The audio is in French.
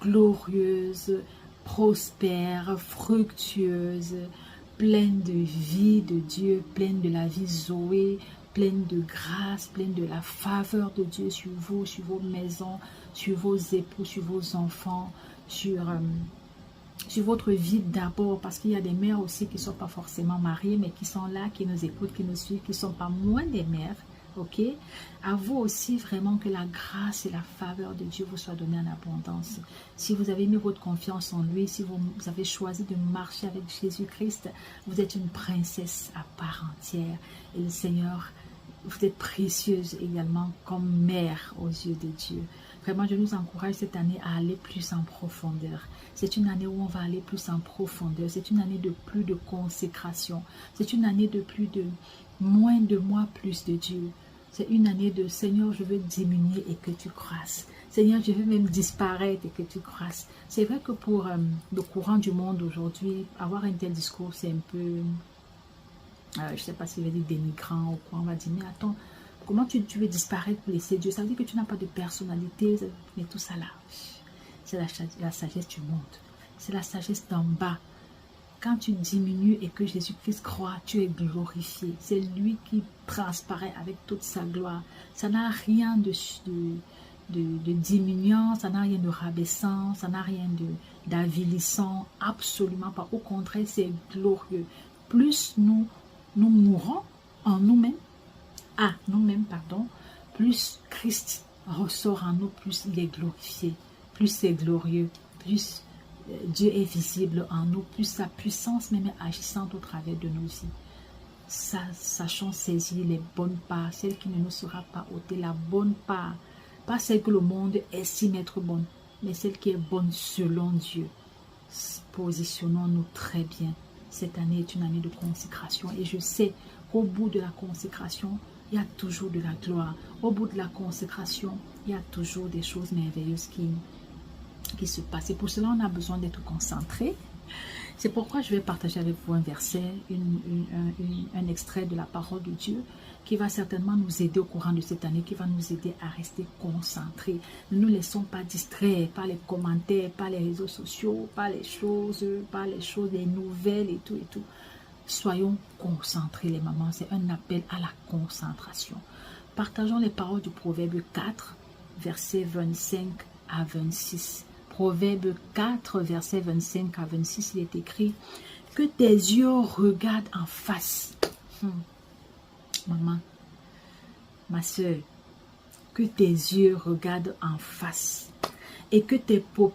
glorieuse, prospère, fructueuse, pleine de vie de Dieu, pleine de la vie Zoé, pleine de grâce, pleine de la faveur de Dieu sur vous, sur vos maisons, sur vos époux, sur vos enfants, sur votre vie d'abord, parce qu'il y a des mères aussi qui ne sont pas forcément mariées, mais qui sont là, qui nous écoutent, qui nous suivent, qui ne sont pas moins des mères. Ok, à vous aussi vraiment que la grâce et la faveur de Dieu vous soient données en abondance. Si vous avez mis votre confiance en lui, si vous avez choisi de marcher avec Jésus-Christ, vous êtes une princesse à part entière. Et le Seigneur, vous êtes précieuse également comme mère aux yeux de Dieu. Vraiment, je nous encourage cette année à aller plus en profondeur. C'est une année où on va aller plus en profondeur. C'est une année de plus de consécration. C'est une année de plus de moins de moi, plus de Dieu. C'est une année de Seigneur, je veux diminuer et que tu croisses. Seigneur, je veux même disparaître et que tu croisses. C'est vrai que pour le courant du monde aujourd'hui, avoir un tel discours, c'est un peu, je ne sais pas si je vais dire dénigrant ou quoi. On va dire, mais attends, comment tu veux disparaître pour laisser Dieu? Ça veut dire que tu n'as pas de personnalité. Mais tout ça là, c'est la sagesse du monde. C'est la sagesse d'en bas. Quand tu diminues et que Jésus-Christ croit, tu es glorifié. C'est lui qui transparaît avec toute sa gloire. Ça n'a rien de diminuant, ça n'a rien de rabaissant, ça n'a rien d'avilissant, absolument pas. Au contraire, c'est glorieux. Plus nous mourons en nous-mêmes, plus Christ ressort en nous, plus il est glorifié, plus c'est glorieux, plus Dieu est visible en nous, plus sa puissance même est agissante au travers de nos vies. Sachons saisir les bonnes parts, celle qui ne nous sera pas ôtée, la bonne part, pas celle que le monde estime être bonne, mais celle qui est bonne selon Dieu. Positionnons-nous très bien. Cette année est une année de consécration et je sais qu'au bout de la consécration, il y a toujours de la gloire. Au bout de la consécration, il y a toujours des choses merveilleuses qui se passent. Et pour cela, on a besoin d'être concentré. C'est pourquoi je vais partager avec vous un verset, un extrait de la parole de Dieu qui va certainement nous aider au courant de cette année, qui va nous aider à rester concentrés. Ne nous laissons pas distraire par les commentaires, par les réseaux sociaux, par les choses, les nouvelles et tout et tout. Soyons concentrés les mamans, c'est un appel à la concentration. Partageons les paroles du Proverbe 4, versets 25 à 26. Proverbe 4, verset 25 à 26, il est écrit « Que tes yeux regardent en face. » Maman, ma soeur, que tes yeux regardent en face et que tes paupières